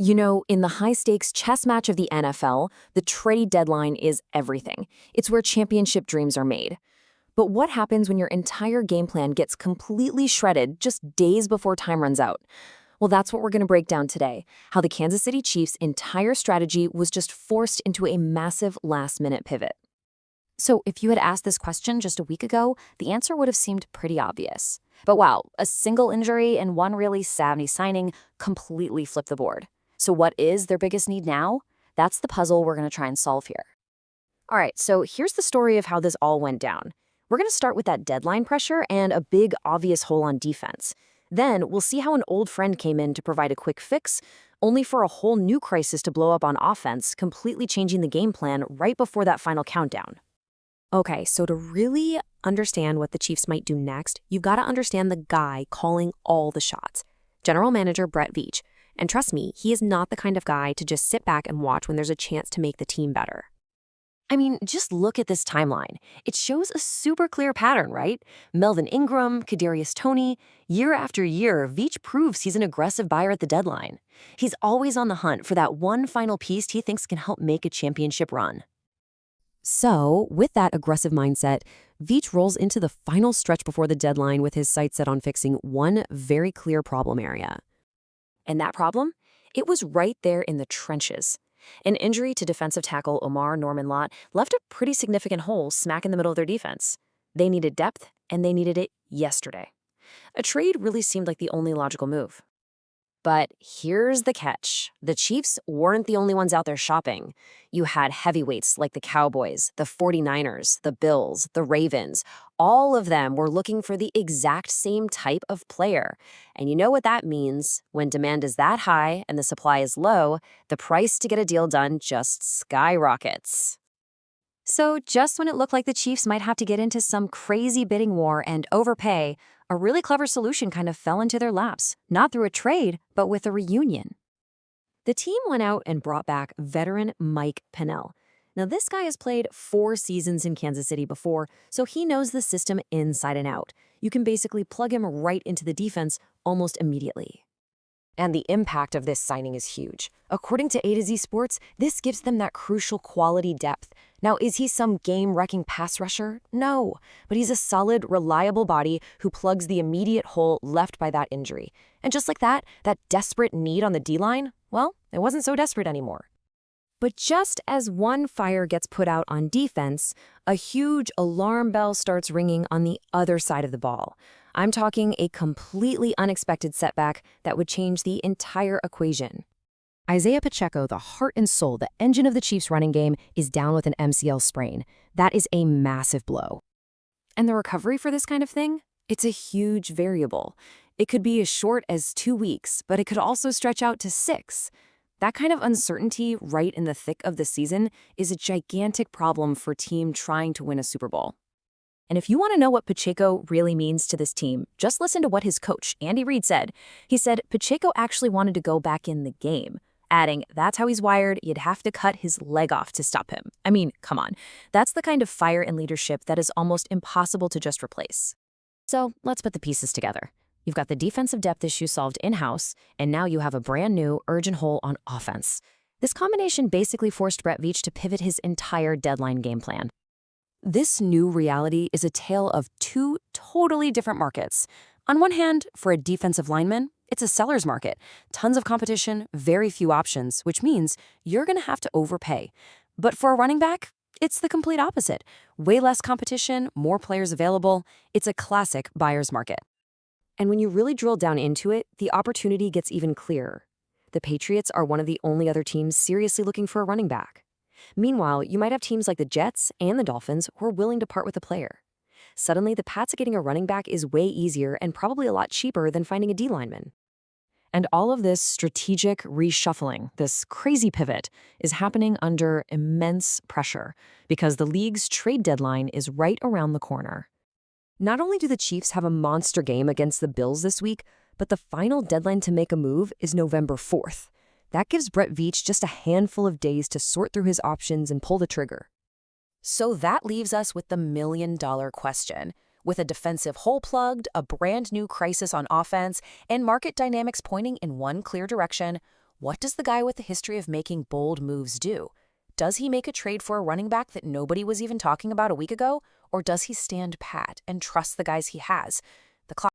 You know, in the high-stakes chess match of the NFL, the trade deadline is everything. It's where championship dreams are made. But what happens when your entire game plan gets completely shredded just days before time runs out? Well, that's what we're going to break down today, how the Kansas City Chiefs' entire strategy was just forced into a massive last-minute pivot. So if you had asked this question just a week ago, the answer would have seemed pretty obvious. But wow, a single injury and one really savvy signing completely flipped the board. So what is their biggest need now? That's the puzzle we're going to try and solve here. All right, so here's the story of how this all went down. We're going to start with that deadline pressure and a big obvious hole on defense. Then we'll see how an old friend came in to provide a quick fix, only for a whole new crisis to blow up on offense, completely changing the game plan right before that final countdown. Okay, so to really understand what the Chiefs might do next, you've got to understand the guy calling all the shots, General Manager Brett Veach. And trust me, he is not the kind of guy to just sit back and watch when there's a chance to make the team better. I mean, just look at this timeline. It shows a super clear pattern, right? Melvin Ingram, Kadarius Toney, year after year, Veach proves he's an aggressive buyer at the deadline. He's always on the hunt for that one final piece he thinks can help make a championship run. So, with that aggressive mindset, Veach rolls into the final stretch before the deadline with his sights set on fixing one very clear problem area. And that problem? It was right there in the trenches. An injury to defensive tackle Omar Norman-Lott left a pretty significant hole smack in the middle of their defense. They needed depth, and they needed it yesterday. A trade really seemed like the only logical move. But here's the catch. The Chiefs weren't the only ones out there shopping. You had heavyweights like the Cowboys, the 49ers, the Bills, the Ravens. All of them were looking for the exact same type of player. And you know what that means. When demand is that high and the supply is low, the price to get a deal done just skyrockets. So just when it looked like the Chiefs might have to get into some crazy bidding war and overpay, a really clever solution kind of fell into their laps, not through a trade, but with a reunion. The team went out and brought back veteran Mike Pennell. Now, this guy has played 4 seasons in Kansas City before, so he knows the system inside and out. You can basically plug him right into the defense almost immediately. And the impact of this signing is huge. According to A to Z Sports, this gives them that crucial quality depth. Now, is he some game-wrecking pass rusher? No, but he's a solid, reliable body who plugs the immediate hole left by that injury. And just like that desperate need on the D-line, well, it wasn't so desperate anymore. But just as one fire gets put out on defense, a huge alarm bell starts ringing on the other side of the ball. I'm talking a completely unexpected setback that would change the entire equation. Isaiah Pacheco, the heart and soul, the engine of the Chiefs' running game, is down with an MCL sprain. That is a massive blow. And the recovery for this kind of thing? It's a huge variable. It could be as short as 2 weeks, but it could also stretch out to 6. That kind of uncertainty right in the thick of the season is a gigantic problem for a team trying to win a Super Bowl. And if you want to know what Pacheco really means to this team, just listen to what his coach, Andy Reid, said. He said Pacheco actually wanted to go back in the game, adding, that's how he's wired, you'd have to cut his leg off to stop him. I mean, come on. That's the kind of fire and leadership that is almost impossible to just replace. So let's put the pieces together. You've got the defensive depth issue solved in-house, and now you have a brand new, urgent hole on offense. This combination basically forced Brett Veach to pivot his entire deadline game plan. This new reality is a tale of 2 totally different markets. On one hand, for a defensive lineman, it's a seller's market. Tons of competition, very few options, which means you're going to have to overpay. But for a running back, it's the complete opposite. Way less competition, more players available. It's a classic buyer's market. And when you really drill down into it, the opportunity gets even clearer. The Patriots are one of the only other teams seriously looking for a running back. Meanwhile, you might have teams like the Jets and the Dolphins who are willing to part with a player. Suddenly, the Pats getting a running back is way easier and probably a lot cheaper than finding a D lineman. And all of this strategic reshuffling, this crazy pivot, is happening under immense pressure because the league's trade deadline is right around the corner. Not only do the Chiefs have a monster game against the Bills this week, but the final deadline to make a move is November 4th. That gives Brett Veach just a handful of days to sort through his options and pull the trigger. So that leaves us with the million-dollar question. With a defensive hole plugged, a brand new crisis on offense, and market dynamics pointing in one clear direction, What does the guy with the history of making bold moves do? Does he make a trade for a running back that nobody was even talking about a week ago? Or does he stand pat and trust the guys he has? The clock